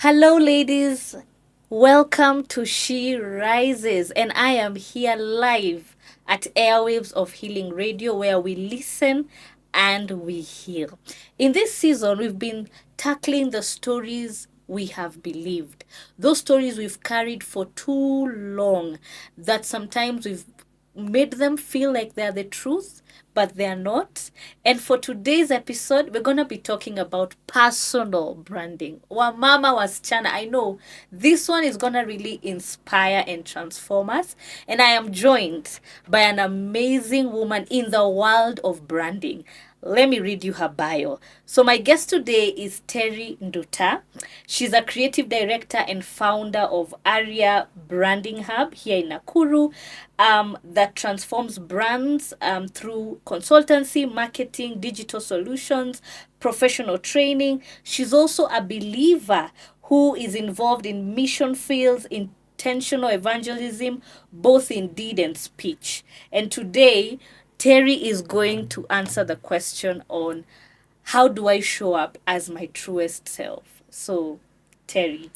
Hello, ladies. Welcome to She Rises, and I am here live at Airwaves of Healing Radio, where we listen and we heal. In this season, we've been tackling the stories we have believed, those stories we've carried for too long, that sometimes we've made them feel like they're the truth, but they're not. And for today's episode, we're going to be talking about personal branding. Wamama wasichana, I know this one is going to really inspire and transform us. And I am joined by an amazing woman in the world of branding. Let me read you her bio. So my guest today is Terry Nduta. She's a creative director and founder of Aria Branding Hub here in Nakuru, that transforms brands through consultancy, marketing, digital solutions, professional training. She's also a believer who is involved in mission fields, intentional evangelism, both in deed and speech. And today, Terry is going to answer the question on how do I show up as my truest self. So, Terry,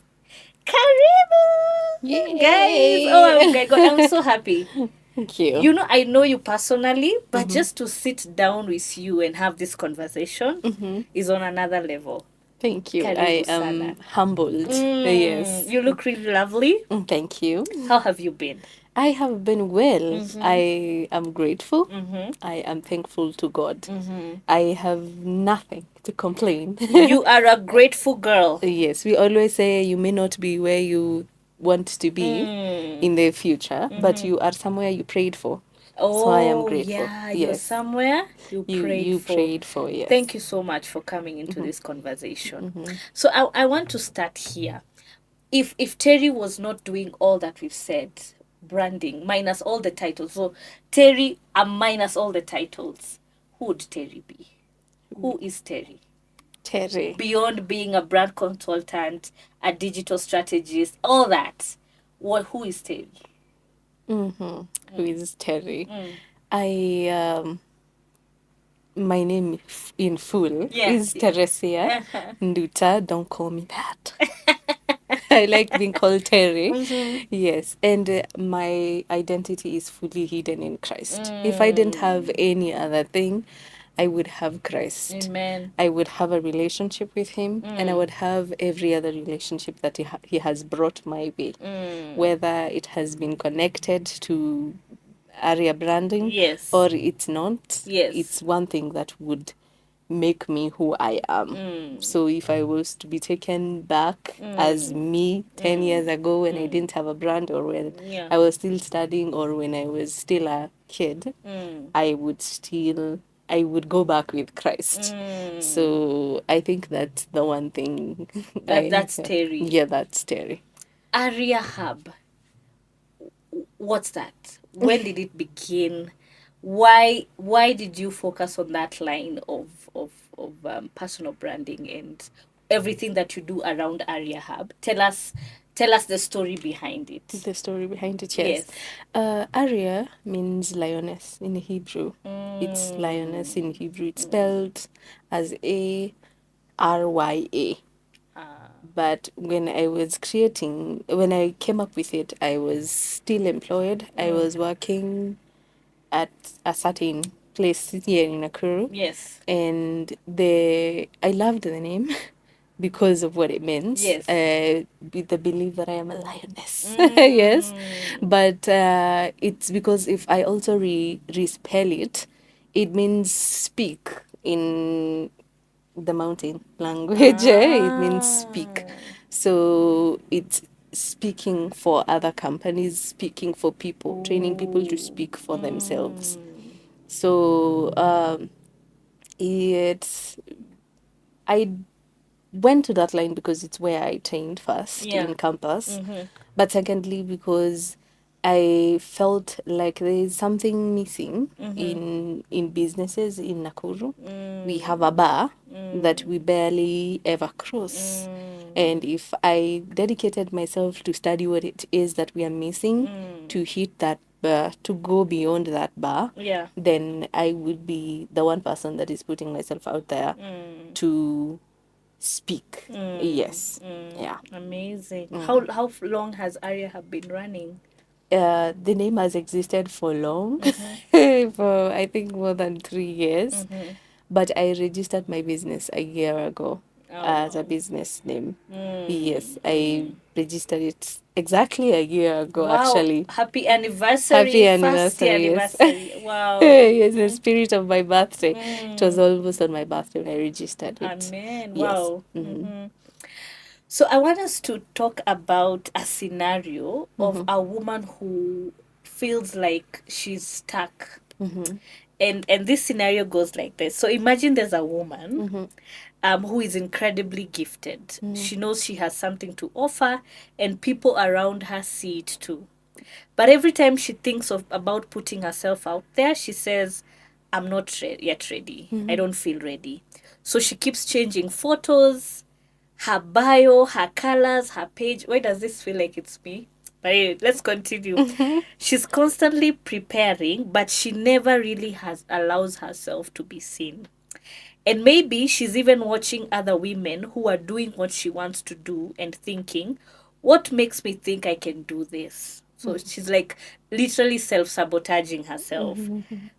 Karibu! Yay! Guys! Oh my God, I'm so happy. Thank you. You know, I know you personally, but just to sit down with you and have this conversation is on another level. Thank you. Karibu I sana. am humbled. Yes. You look really lovely. Thank you. How have you been? I have been well. I am grateful. I am thankful to God. I have nothing to complain. You are a grateful girl. Yes, we always say you may not be where you want to be in the future, but you are somewhere you prayed for. So I am grateful. Yeah, you're Yes. somewhere you prayed You for. prayed for, yes. Thank you so much for coming into this conversation. So I want to start here. If Terry was not doing all that we've said, branding minus all the titles, so Terry minus all the titles, who would Terry be? Who is Terry? Terry. Beyond being a brand consultant, a digital strategist, all that, who is Terry? Who is Terry? I my name in full Yeah. is Teresia Nduta. Don't call me that. I like being called Terry. Yes, and my identity is fully hidden in Christ. If I didn't have any other thing, I would have Christ. Amen. I would have a relationship with Him, and I would have every other relationship that He has brought my way, whether it has been connected to area branding, Yes. or it's not. Yes. It's one thing that would make me who I am. So if I was to be taken back as me 10 years ago when I didn't have a brand, or when Yeah. I was still studying, or when I was still a kid, I would go back with Christ. So I think that's the one thing. That's Terry. Yeah, that's Terry. Aria Hub. What's that? When did it begin? Why did you focus on that line of personal branding and everything that you do around Aria Hub? Tell us the story behind it. The story behind it, yes. Aria means lioness in Hebrew. It's lioness in Hebrew. It's spelled as Arya. But when I came up with it, I was still employed. I was working at a certain place here in Nakuru. Yes. And I loved the name because of what it means. Yes. With the belief that I am a lioness. Yes. But it's because if I also respell it, it means speak in the mountain language. It means speak. So it's speaking for other companies, speaking for people, training people to speak for themselves. So I went to that line because it's where I trained first in campus. But secondly, because I felt like there is something missing in businesses in Nakuru. We have a bar that we barely ever cross. And if I dedicated myself to study what it is that we are missing to hit that bar, to go beyond that bar, then I would be the one person that is putting myself out there to speak. Yes. Yeah. Amazing. How long has Aria have been running? The name has existed for long, for I think more than 3 years. But I registered my business a year ago as a business name. Yes, I registered it exactly a year ago, Wow. actually. Happy anniversary. Happy First year anniversary, yes. anniversary. Wow. Yes, the spirit of my birthday. It was almost on my birthday when I registered it. Amen. Yes. Wow. So I want us to talk about a scenario of a woman who feels like she's stuck. And this scenario goes like this. So imagine there's a woman who is incredibly gifted. She knows she has something to offer, and people around her see it too. But every time she thinks of about putting herself out there, she says, "I'm not yet ready. I don't feel ready." So she keeps changing photos, her bio, her colors, her page. Why does this feel like it's me? But anyway, let's continue. She's constantly preparing, but she never really has allows herself to be seen. And maybe she's even watching other women who are doing what she wants to do and thinking, what makes me think I can do this? So she's like literally self sabotaging herself.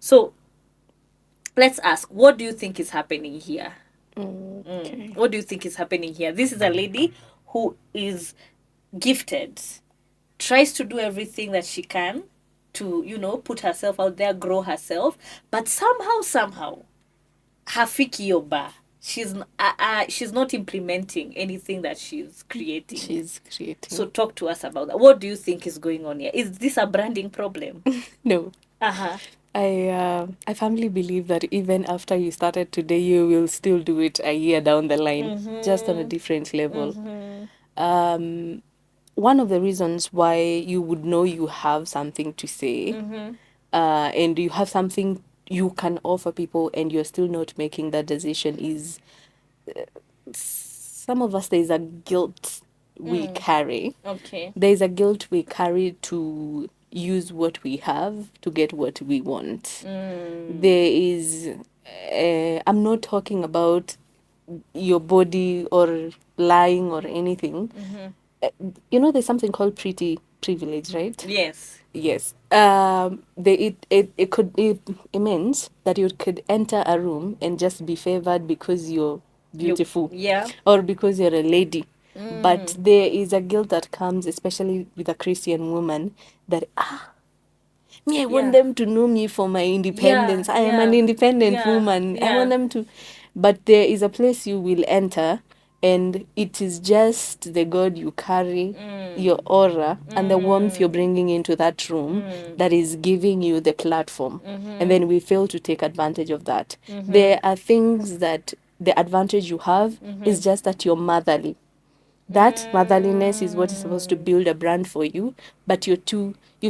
So let's ask, what do you think is happening here? Okay. What do you think is happening here? This is a lady who is gifted, tries to do everything that she can to, put herself out there, grow herself, but somehow, hafiki yoba. She's not implementing anything that she's creating. She's creating. So talk to us about that. What do you think is going on here? Is this a branding problem? No. Uh-huh. I firmly believe that even after you started today, you will still do it a year down the line, just on a different level. One of the reasons why you would know you have something to say, and you have something you can offer people, and you're still not making that decision is some of us, there's a guilt we carry. Okay. There's a guilt we carry to use what we have to get what we want. There is, I'm not talking about your body or lying or anything. There's something called pretty privilege, right? Yes. Yes. It means that you could enter a room and just be favored because you're beautiful, Yeah. or because you're a lady. But there is a guilt that comes, especially with a Christian woman, that me, I want them to know me for my independence. I am an independent woman. I want them to. But there is a place you will enter, and it is just the God you carry, your aura, and the warmth you're bringing into that room that is giving you the platform. And then we fail to take advantage of that. There are things that the advantage you have is just that you're motherly. That motherliness is what is supposed to build a brand for you, but you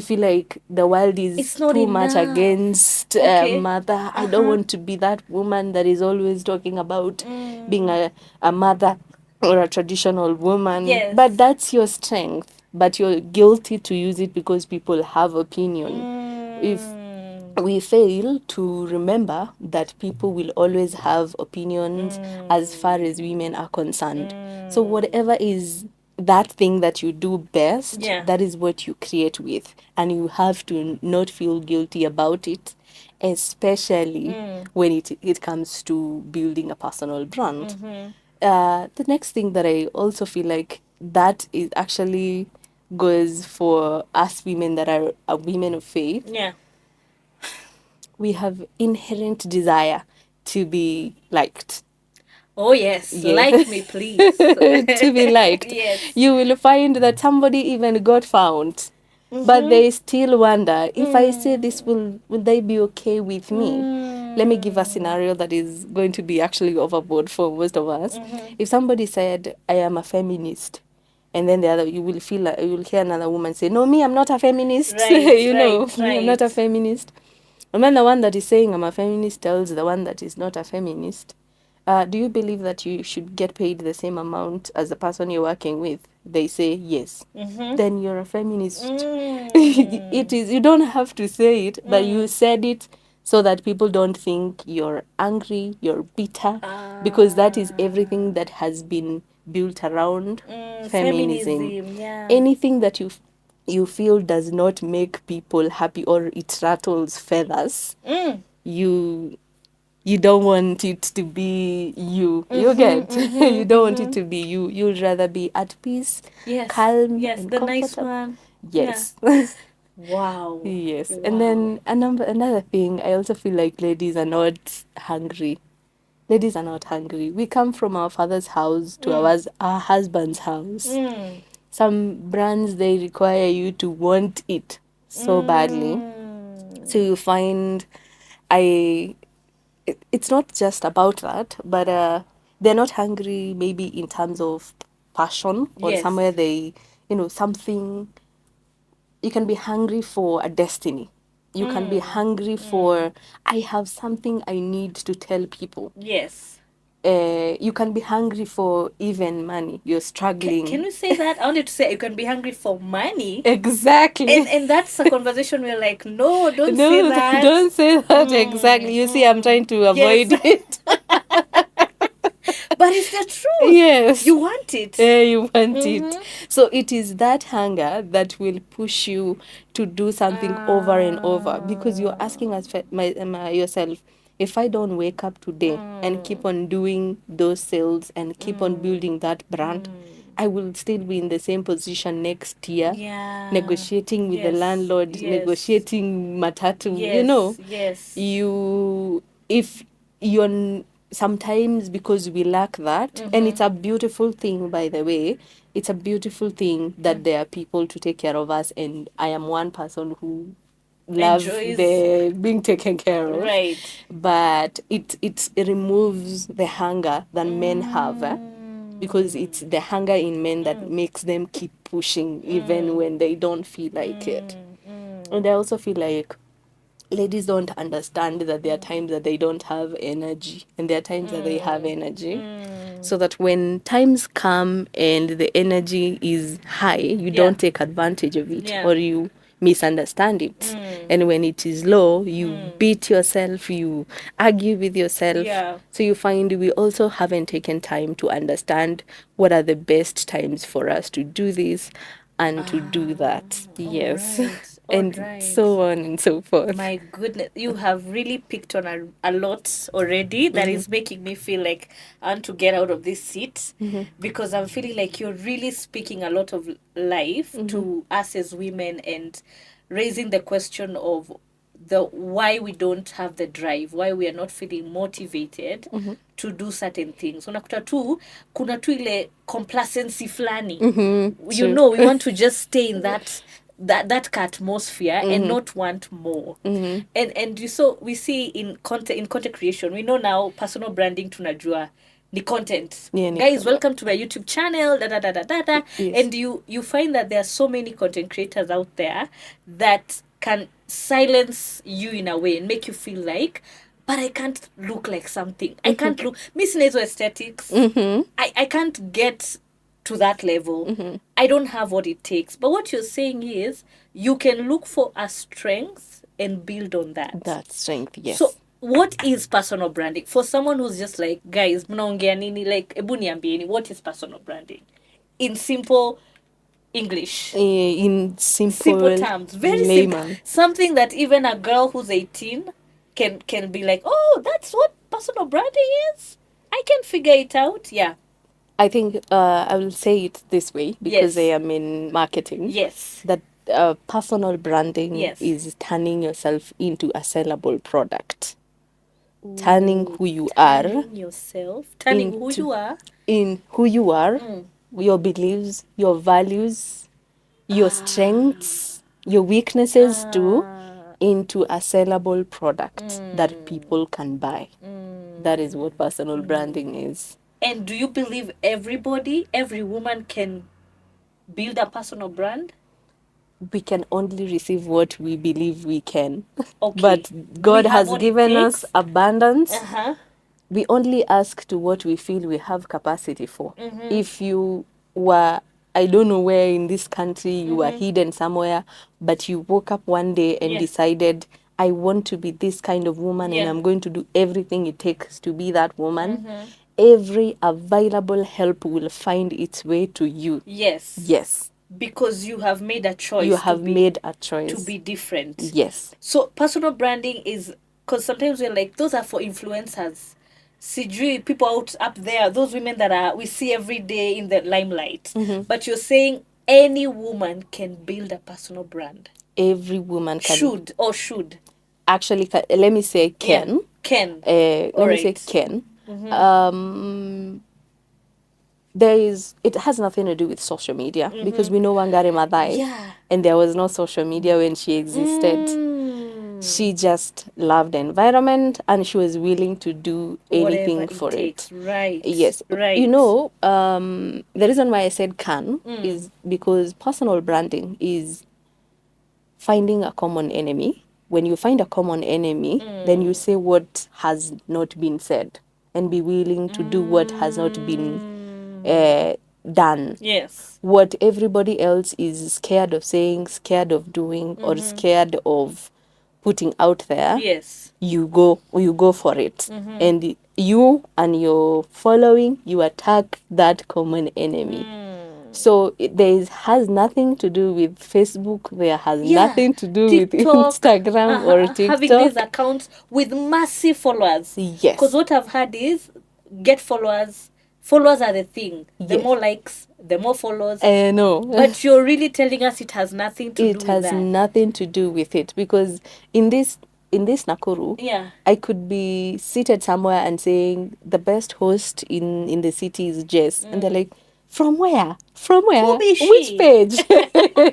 feel like the world is It's not too much enough. against Okay. mother. I don't want to be that woman that is always talking about being a mother or a traditional woman. Yes. But that's your strength, but you're guilty to use it because people have opinion. If we fail to remember that people will always have opinions as far as women are concerned. So whatever is that thing that you do best, that is what you create with, and you have to not feel guilty about it, especially when it comes to building a personal brand. The next thing that I also feel like that is actually goes for us women that are women of faith. Yeah. We have inherent desire to be liked. Oh yes, Yeah. like me, please. To be liked. Yes. You will find that somebody even got found, but they still wonder, if I say this, will they be okay with me? Let me give a scenario that is going to be actually overboard for most of us. If somebody said, I am a feminist, and then the other, you will feel like, you will hear another woman say, no, me, I'm not a feminist. Right, Me, I'm not a feminist. And then the one that is saying I'm a feminist tells the one that is not a feminist, do you believe that you should get paid the same amount as the person you're working with? They say yes. Then you're a feminist. It is, you don't have to say it, but you said it so that people don't think you're angry, you're bitter, because that is everything that has been built around feminism. Yeah. Anything that you feel does not make people happy or it rattles feathers, you you don't want it to be you. You get? You don't want it to be you. You'd rather be at peace, Yes. calm, Yes, and the nice comfortable. one. Yes. Wow. Yes. Wow. And then another thing, I also feel like ladies are not hungry. Ladies are not hungry. We come from our father's house to our husband's house. Some brands, they require you to want it so badly. So you find I it's not just about that, but they're not hungry maybe in terms of passion or Yes. somewhere they, something. You can be hungry for a destiny. You can be hungry for, I have something I need to tell people. Yes. You can be hungry for even money. You're struggling. Can you say that? I wanted to say you can be hungry for money. Exactly. And that's a conversation we're like, no, don't No, say that. don't say that exactly. You see, I'm trying to avoid Yes. it. But it's the truth. Yes. You want it. You want it. So it is that hunger that will push you to do something over and over, because you're asking yourself, if I don't wake up today and keep on doing those sales and keep on building that brand, I will still be in the same position next year, Yeah. negotiating with the Yes. landlord, Yes. negotiating matatu. Yes. Yes. If you're sometimes, because we lack that, and it's a beautiful thing, by the way. It's a beautiful thing that there are people to take care of us, and I am one person who love Enjoys. the being taken care of. Right. But it removes the hunger that men have, because it's the hunger in men that makes them keep pushing even when they don't feel like it. And I also feel like ladies don't understand that there are times that they don't have energy and there are times that they have energy. So that when times come and the energy is high, you don't take advantage of it, or you misunderstand it. And when it is low, you beat yourself, you argue with yourself. So you find we also haven't taken time to understand what are the best times for us to do this and to do that. Yes. Right. And Alright. so on and so forth. My goodness, you have really picked on a lot already that is making me feel like I want to get out of this seat, because I'm feeling like you're really speaking a lot of life to us as women, and raising the question of the why we don't have the drive, why we are not feeling motivated to do certain things. Unakuta tu kuna tu ile complacency fulani. You know, we want to just stay in that atmosphere and not want more. And you saw, we see in content creation, we know now personal branding tunajua ni content. Yeah, ni Guys, content. welcome to my YouTube channel, da da da da da da. Yes. And you find that there are so many content creators out there that can silence you in a way and make you feel like, but I can't look like something. I can't look. Miss Nezo aesthetics. I can't get to that level. I don't have what it takes. But what you're saying is you can look for a strength and build on that. That strength, yes. So what is personal branding for someone who's just like, guys, mnaongea nini, like ebu niambieni, what is personal branding in simple English? In Simple terms, very simple, layman. something that even a girl who's 18 can be like, oh, that's what personal branding is. I can figure it out. Yeah. I think I will say it this way because I am in marketing. Yes. That personal branding Yes. is turning yourself into a sellable product. Turning who you are. Turning yourself. Turning who you are. In who you are, your beliefs, your values, your strengths, your weaknesses too, into a sellable product that people can buy. That is what personal branding is. And do you believe everybody, every woman can build a personal brand? We can only receive what we believe we can. Okay. But God We have has what it given us takes. abundance. Uh-huh. We only ask to what we feel we have capacity for. If you were, I don't know where in this country you were hidden somewhere, but you woke up one day and Yes. decided, I want to be this kind of woman and I'm going to do everything it takes to be that woman, every available help will find its way to you. Yes. Yes. Because you have made a choice. You have made a choice. To be different. Yes. So personal branding is, because sometimes we're like, those are for influencers. Sijui, people out up there, those women that we see every day in the limelight. But you're saying any woman can build a personal brand. Every woman can. Should. Actually, let me say can. Yeah. Can. Let me say can. It has nothing to do with social media because we know Wangari Maathai. Yeah. And there was no social media when she existed. She just loved the environment and she was willing to do anything Whatever for takes. it. Right. Yes. Right. You know, the reason why I said can is because personal branding is finding a common enemy. When you find a common enemy, then you say what has not been said and be willing to do what has not been done. Yes. What everybody else is scared of saying, scared of doing, or scared of putting out there. Yes. You go for it. And you and your following, you attack that common enemy. So has nothing to do with Facebook. There has nothing to do with Instagram or TikTok. Having these accounts with massive followers. Yes. Because what I've heard is get followers. Followers are the thing. The Yes. more likes, the more follows. No. But you're really telling us it has nothing to do with that. It has nothing to do with it because in this Nakuru, Yeah. I could be seated somewhere and saying the best host in the city is Jess, and they're like, from where? From where? Who be she? Which page?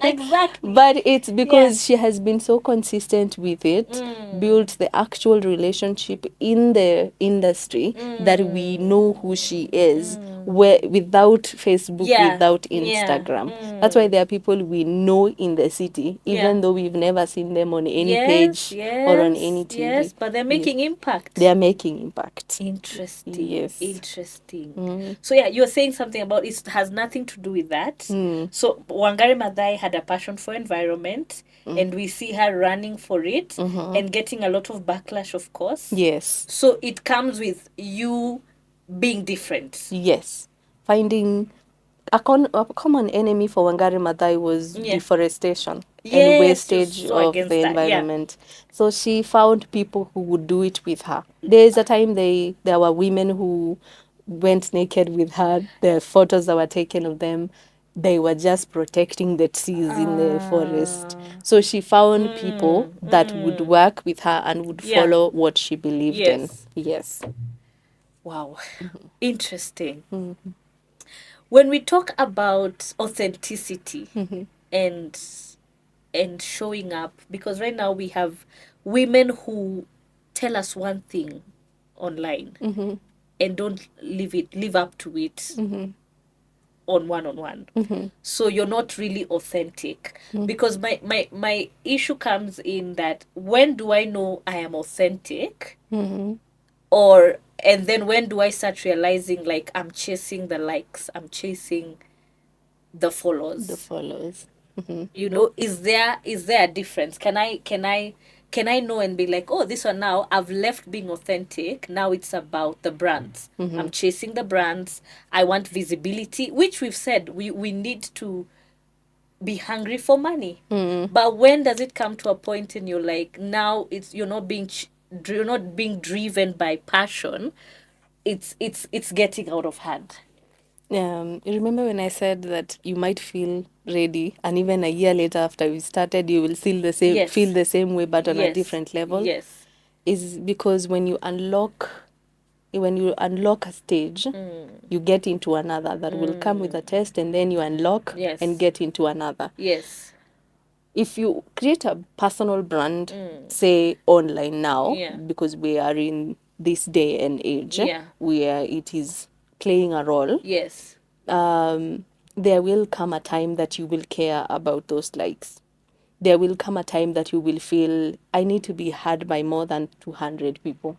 Exactly. But it's because she has been so consistent with it, built the actual relationship in the industry that we know who she is. Without Facebook, without Instagram. That's why there are people we know in the city, even though we've never seen them on any page or on any TV. Yes, but they're making impact. They are making impact. Interesting. Yes. Interesting. So yeah, you're saying something about it has nothing to do with that. So Wangari Maathai had a passion for environment, and we see her running for it and getting a lot of backlash, of course. Yes. So it comes with you being different. Yes. Finding a common enemy for Wangari Maathai was deforestation and wastage of the environment. So she found people who would do it with her. There is a time there were women who went naked with her. There are photos that were taken of them. They were just protecting the trees in the forest. So she found people that would work with her and would follow what she believed in. Yes. Wow. Interesting. When we talk about authenticity and showing up, because right now we have women who tell us one thing online and don't live up to it on one-on-one. So you're not really authentic. Because my issue comes in that when do I know I am authentic? And then when do I start realizing like I'm chasing the likes, I'm chasing the follows? You know, is there a difference? Can I know and be like, oh, this one now I've left being authentic. Now it's about the brands. I'm chasing the brands. I want visibility, which we've said we need to be hungry for money. But when does it come to a point in your like now you're not being driven by passion? It's getting out of hand. You remember when I said that you might feel ready, and even a year later after we started, you will feel the same way, but on a different level. Yes, is because when you unlock a stage, you get into another that will come with a test, and then you unlock and get into another. Yes. If you create a personal brand, say online now, because we are in this day and age where it is playing a role. Yes. There will come a time that you will care about those likes. There will come a time that you will feel, I need to be heard by more than 200 people.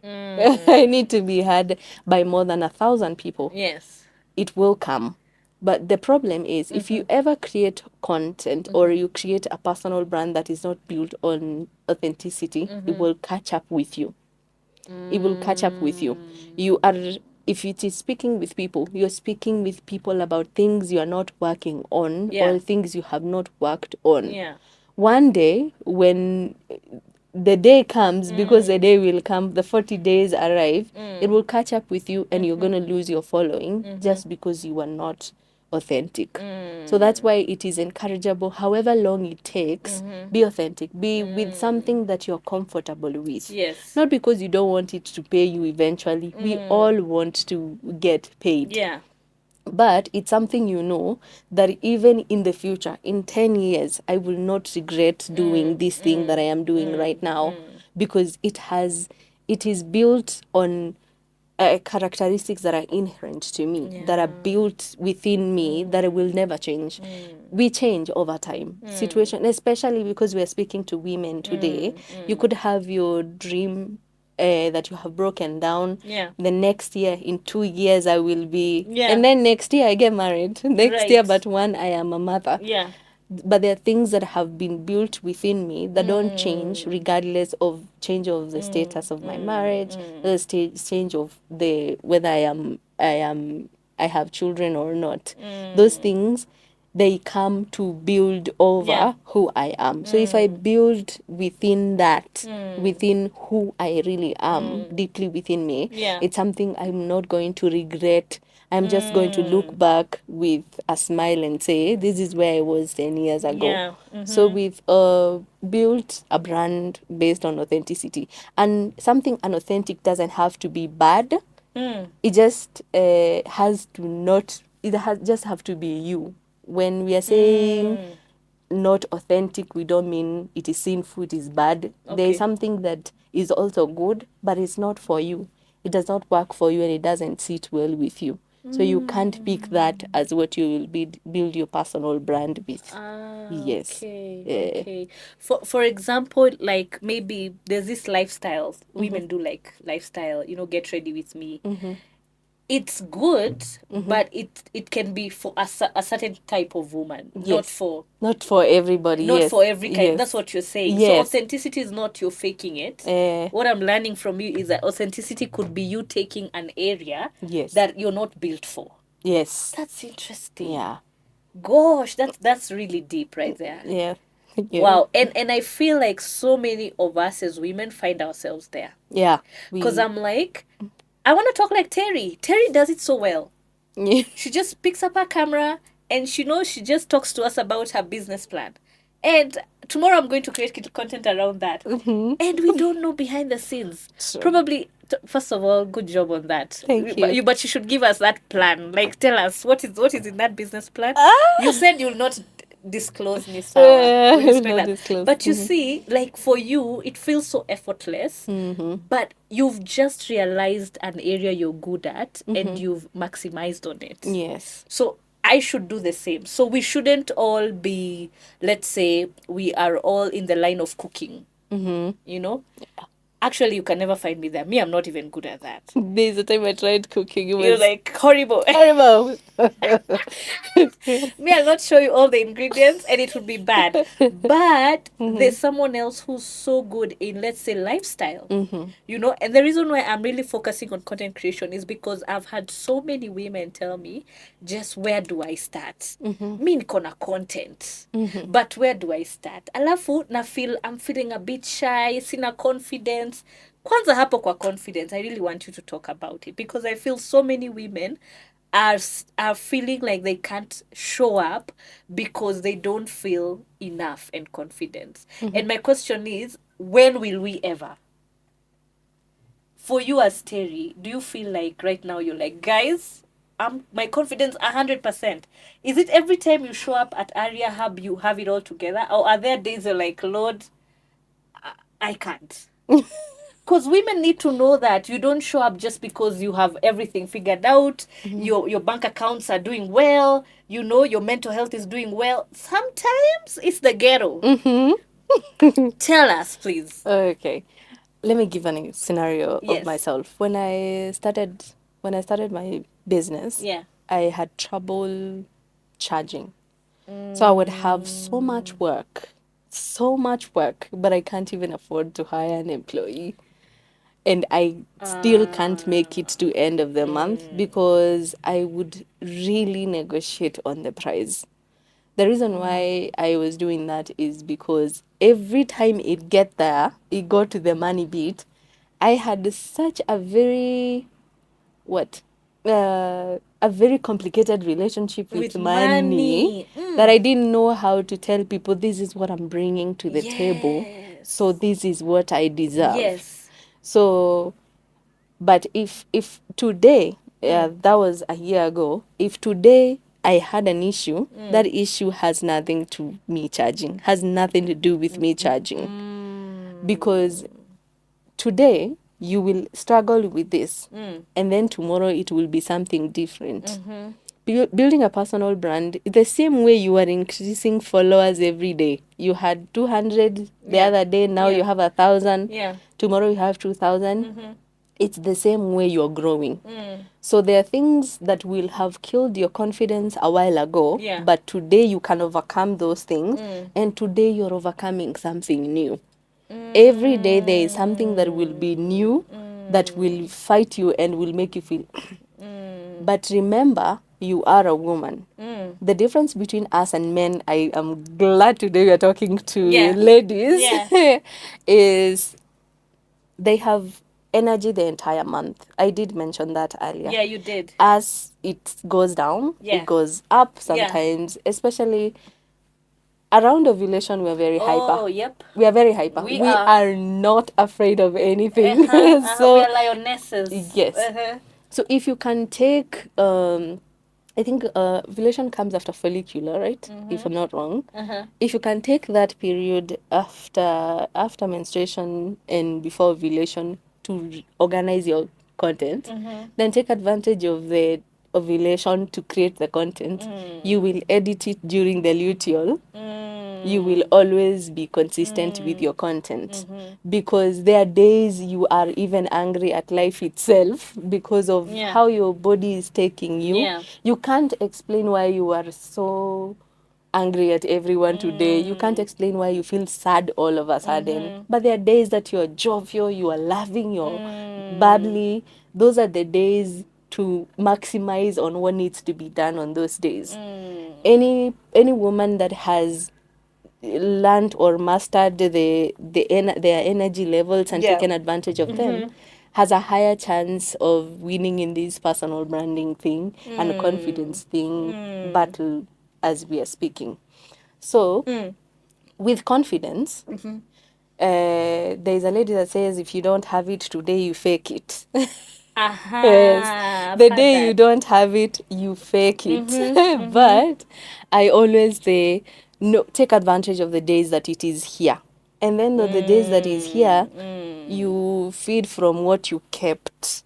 I need to be heard by more than 1,000 people. Yes. It will come. But the problem is if you ever create content or you create a personal brand that is not built on authenticity, it will catch up with you. It will catch up with you. You are, if it is speaking with people, you're speaking with people about things you are not working on or things you have not worked on. Yeah. One day, when the day comes, because the day will come, the 40 days arrive, it will catch up with you and you're going to lose your following just because you are not authentic. So that's why it is encourageable, however long it takes, be authentic, be with something that you're comfortable with. Yes. Not because you don't want it to pay you eventually. We all want to get paid. Yeah. But it's something you know that even in the future, in 10 years, I will not regret doing this thing that I am doing right now because it is built on characteristics that are inherent to me, that are built within me, that will never change. We change over time. Situation, especially because we're speaking to women today, you could have your dream that you have broken down. Yeah. The next year, in 2 years, I will be, Yeah. and then next year I get married. Next year, Right. but one, I am a mother. Yeah. But there are things that have been built within me that don't change regardless of change of the status of my marriage, the change of the whether I have children or not. Those things, they come to build over Yeah. who I am. So if I build within that, within who I really am, deeply within me, Yeah. it's something I'm not going to regret. I'm just going to look back with a smile and say, this is where I was 10 years ago. Yeah. So we've built a brand based on authenticity. And something unauthentic doesn't have to be bad. It just has to not, it has just have to be you. When we are saying not authentic, we don't mean it is sinful, it is bad. There is something that is also good, but it's not for you. It does not work for you and it doesn't sit well with you. So you can't pick that as what you will build your personal brand with. Yes. Okay. For example, like maybe there's this lifestyle women do, like lifestyle, get ready with me. It's good, but it can be for a certain type of woman, not for everybody. not Yes. for every kind. Yes. That's what you're saying. So Yes. authenticity is not you faking it. Eh. What I'm learning from you is that authenticity could be you taking an area Yes. that you're not built for. Yes. That's interesting. Yeah. Gosh, that's really deep right there. Yeah. Yeah. Wow. And I feel like so many of us as women find ourselves there. Yeah. Because I'm like, I want to talk like Terry. Terry does it so well. She just picks up her camera and she just talks to us about her business plan. And tomorrow I'm going to create content around that. And we don't know behind the scenes. Sure. Probably, first of all, good job on that. Thank you. But you should give us that plan. Like, tell us what is in that business plan. You said you'll not disclose me, Sawa. Will you explain not that? disclose. But you see, like for you, it feels so effortless. But you've just realized an area you're good at and you've maximized on it. Yes. So I should do the same. So we shouldn't all be, let's say, we are all in the line of cooking. You know? Actually, you can never find me there. Me, I'm not even good at that. There's a time I tried cooking. It was You're like horrible. horrible. Me, I'll not show you all the ingredients and it would be bad. But there's someone else who's so good in, let's say, lifestyle. And the reason why I'm really focusing on content creation is because I've had so many women tell me, just where do I start? Me niko na content. But where do I start? Alafu I'm feeling a bit shy, sina confidence. Kwanza hapo kwa confidence, I really want you to talk about it because I feel so many women are feeling like they can't show up because they don't feel enough and confidence. And my question is, when will we ever? For you as Terry, do you feel like right now you're like, guys, my confidence 100%? Is it every time you show up at Aria Hub you have it all together, or are there days you're like, Lord, I can't? Because women need to know that you don't show up just because you have everything figured out. Your bank accounts are doing well. Your mental health is doing well. Sometimes it's the ghetto. Tell us, please. Okay. Let me give a scenario Yes. of myself. When I started my business, Yeah. I had trouble charging. So I would have so much work, but I can't even afford to hire an employee. And I still can't make it to end of the month because I would really negotiate on the price. The reason why I was doing that is because every time it got to the money bit, I had such a very what a very complicated relationship with money that I didn't know how to tell people this is what I'm bringing to the table, so this is what I deserve. Yes. So, but if today, that was a year ago, if today I had an issue, that issue has nothing to me charging, has nothing to do with me charging. Because today you will struggle with this, and then tomorrow it will be something different. Building a personal brand, the same way you are increasing followers every day. You had 200 the other day, now you have 1,000. Tomorrow you have 2,000. It's the same way you're growing. So there are things that will have killed your confidence a while ago, but today you can overcome those things, and today you're overcoming something new. Every day there is something that will be new that will fight you and will make you feel. But remember, you are a woman. The difference between us and men, I am glad today we are talking to ladies, is they have energy the entire month. I did mention that earlier. Yeah, you did. As it goes down, it goes up sometimes, especially around ovulation. We're very hyper. Yep. We are very hyper. We are not afraid of anything. So we are lionesses. yes. So if you can take I think ovulation comes after follicular, right? If I'm not wrong. If you can take that period after menstruation and before ovulation to organize your content, then take advantage of the ovulation to create the content. You will edit it during the luteal. You will always be consistent with your content, because there are days you are even angry at life itself because of how your body is taking you. You can't explain why you are so angry at everyone today. You can't explain why you feel sad all of a sudden. But there are days that you're jovial, you are laughing, you're bubbly. Those are the days to maximize on what needs to be done on those days. Any woman that has learned or mastered their energy levels and taken advantage of them has a higher chance of winning in this personal branding thing and confidence thing battle as we are speaking. So with confidence, there's a lady that says if you don't have it today, you fake it. Yes. The day you don't have it, you fake it. But I always say, no, take advantage of the days that it is here. And then the days that is here, you feed from what you kept.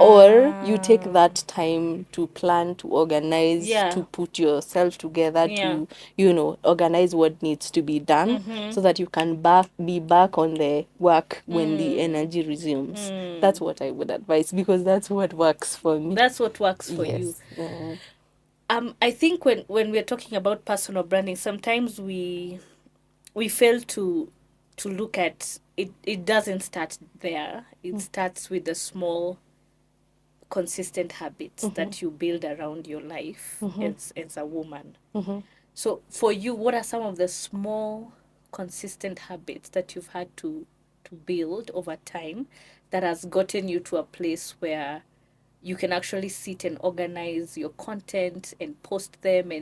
Or you take that time to plan, to organize, to put yourself together, to, organize what needs to be done so that you can be back on the work when the energy resumes. That's what I would advise, because that's what works for me. That's what works for you. I think when we're talking about personal branding, sometimes we fail to look at it. It doesn't start there. It starts with the small consistent habits that you build around your life as a woman. So for you, what are some of the small consistent habits that you've had to build over time that has gotten you to a place where you can actually sit and organize your content and post them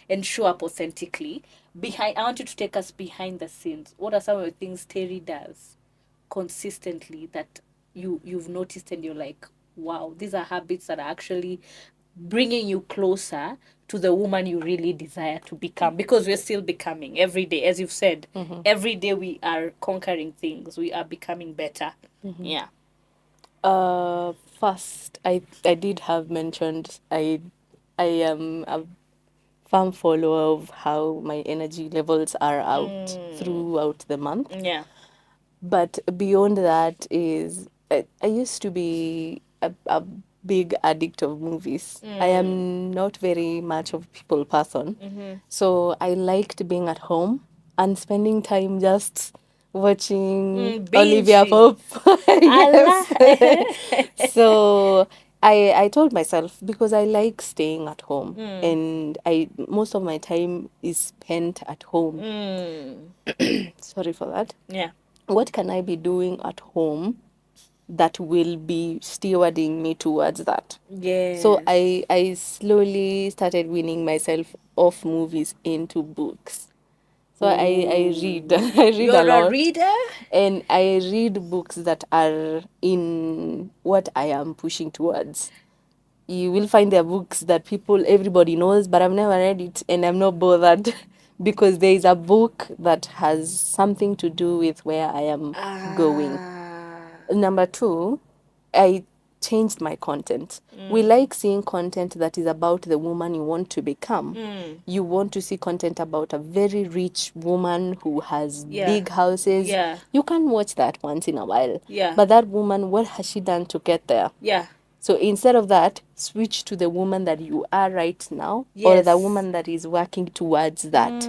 and show up authentically? I want you to take us behind the scenes. What are some of the things Terry does consistently that you've noticed and you're like, wow, these are habits that are actually bringing you closer to the woman you really desire to become? Because we're still becoming every day, as you've said. Every day we are conquering things, we are becoming better. Yeah. First, I did have mentioned I am a firm follower of how my energy levels are out throughout the month. Yeah. But beyond that is I used to be a big addict of movies. I am not very much of people person. So I liked being at home and spending time just watching Olivia Binging. Pope. Yes. So I told myself because I like staying at home and I most of my time is spent at home. Sorry for that. Yeah. What can I be doing at home that will be stewarding me towards that? Yes. So I slowly started winning myself off movies into books. So I read I read a You're a lot reader? and I read books that are in what I am pushing towards. You will find there are books that everybody knows, but I've never read it and I'm not bothered because there is a book that has something to do with where I am going. Number two, I changed my content. We like seeing content that is about the woman you want to become. You want to see content about a very rich woman who has big houses. Yeah. You can watch that once in a while. Yeah. But that woman, what has she done to get there? Yeah. So instead of that, switch to the woman that you are right now or the woman that is working towards that.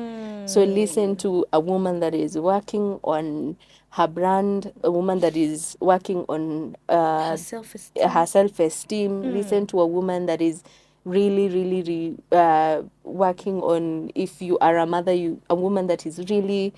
So listen to a woman that is working on her brand, a woman that is working on Her self-esteem. her self-esteem. Listen to a woman that is really working on, if you are a mother, a woman that is really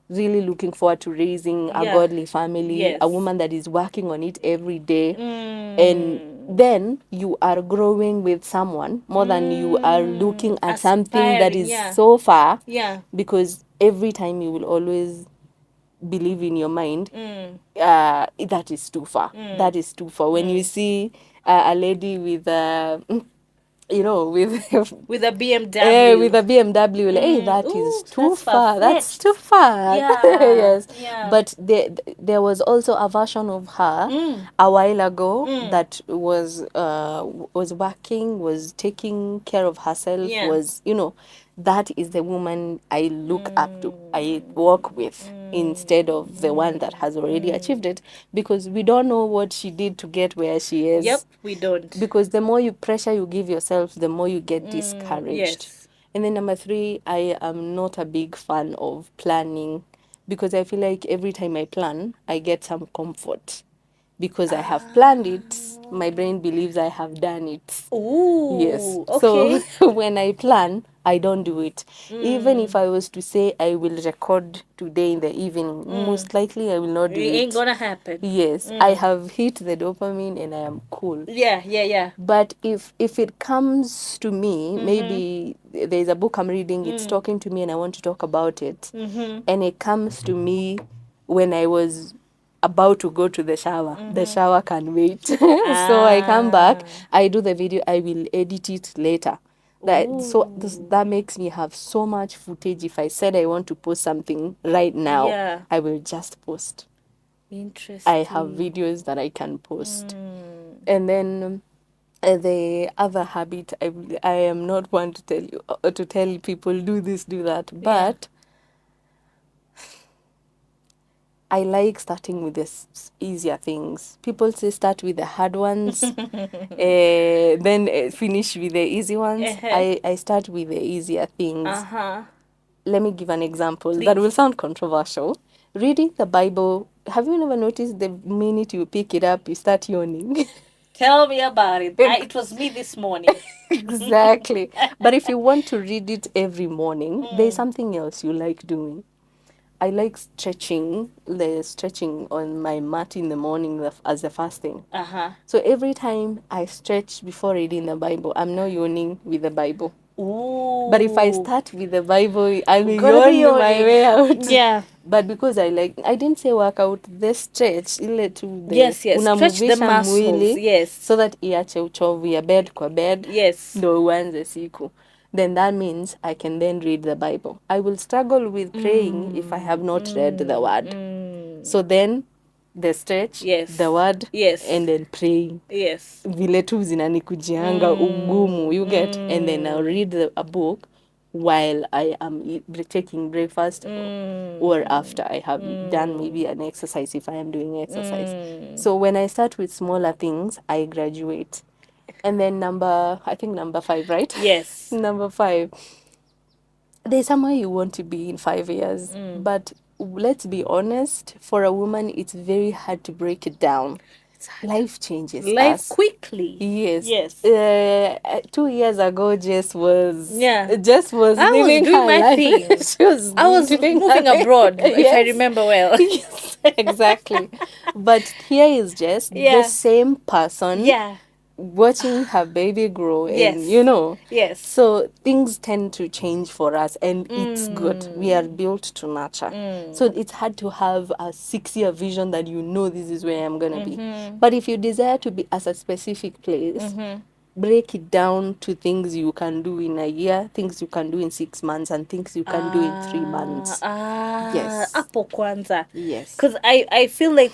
looking forward to raising a godly family, a woman that is working on it every day. And then you are growing with someone more than you are looking at something that is so far. Yeah. Because every time you will always believe in your mind, that is too far. That is too far. When you see a lady with with a BMW. With a BMW, like, hey, that is too far. That's too far. Yeah. Yes. Yeah. But there was also a version of her a while ago that was working, was taking care of herself, was, that is the woman I look up to, I walk with, instead of the one that has already achieved it, because we don't know what she did to get where she is. Yep, we don't. Because the more pressure you give yourself, the more you get discouraged. Yes. And then number three, I am not a big fan of planning because I feel like every time I plan, I get some comfort. Because I have planned it, my brain believes I have done it. Ooh, Yes. okay. So when I plan, I don't do it. Even if I was to say I will record today in the evening, most likely I will not do It it. ain't gonna happen. Yes, I have hit the dopamine and I am cool. Yeah. But if it comes to me, maybe there's a book I'm reading, it's talking to me and I want to talk about it, and it comes to me when I was about to go to the shower. The shower can wait. So I come back, I do the video, I will edit it later. That makes me have so much footage. If I said I want to post something right now, I will just post. Interesting. I have videos that I can post. And then the other habit, I am not one to tell you to tell people do this, do that, but I like starting with the easier things. People say start with the hard ones, then finish with the easy ones. I start with the easier things. Let me give an example that will sound controversial. Reading the Bible, have you never noticed the minute you pick it up, you start yawning? Tell me about it. It was me this morning. Exactly. But if you want to read it every morning, there's something else you like doing. I like stretching on my mat in the morning as the first thing. So every time I stretch before reading the Bible, I'm not yawning with the Bible. Ooh. But if I start with the Bible, I'll be Gotta be yawning my yawning. way out. Yeah. But because I didn't say workout, the stretch ile tu the Yes, stretch the unamovisha muscles. mwili, Yes. so that iache uchovu ya bed kwa bed. Yes. Ndo uanze siku. Then that means I can then read the Bible. I will struggle with praying if I have not read the word. So then the stretch, the word, and then praying. Yes. Vile tu zinanikujianga ugumu, you get? And then I'll read a book while I am taking breakfast or after I have done maybe an exercise if I am doing exercise. So when I start with smaller things, I graduate. And then I think number 5, right? Yes. Number 5, there's somewhere you want to be in 5 years. But let's be honest, for a woman, it's very hard to break it down. It's hard. Life changes Life us. quickly. Yes. Yes. 2 years ago, Yeah. Jess was I was living doing her my life. thing. She was I was doing moving her abroad, thing. if I Yes. remember well. Yes, exactly. But here is Jess, the Yeah. same person, Yeah. watching her baby grow, Yes. and you know. Yes. So things tend to change for us, and it's good. We are built to nurture. So it's hard to have a 6-year vision that you know this is where I'm gonna be. But if you desire to be at a specific place, break it down to things you can do in a year, things you can do in 6 months, and things you can do in 3 months. Yes. Hapo kwanza. Yes. Because I feel like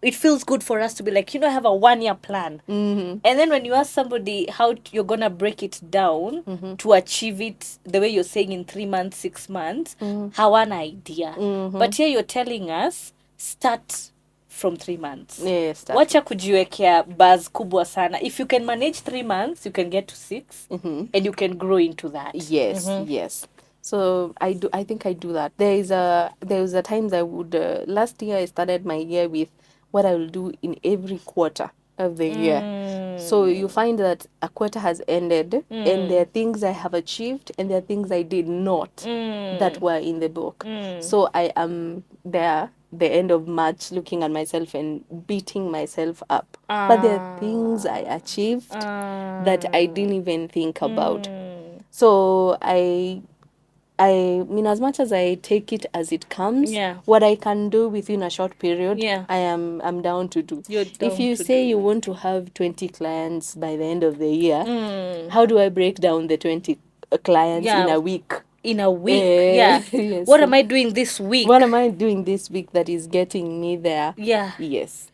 it feels good for us to be like, I have a 1-year plan. And then when you ask somebody how you're going to break it down to achieve it the way you're saying in 3 months, 6 months, hawana idea. But here you're telling us, start from 3 months. Yes. Wacha kujiwekea buzz kubwa sana. If you can manage 3 months, you can get to 6 and you can grow into that. Yes, yes. So I think I do that. There was a time that I would last year I started my year with what I will do in every quarter of the year. So you find that a quarter has ended, and there are things I have achieved and there are things I did not that were in the book. So I am there the end of March looking at myself and beating myself up. But there are things I achieved that I didn't even think about. So I mean, as much as I take it as it comes, what I can do within a short period, I'm down to do. You're down If you to say do you that. want to have 20 clients by the end of the year, how do I break down the 20 clients in a week? In a week, yes. What am I doing this week? What am I doing this week that is getting me there? Yeah. Yes.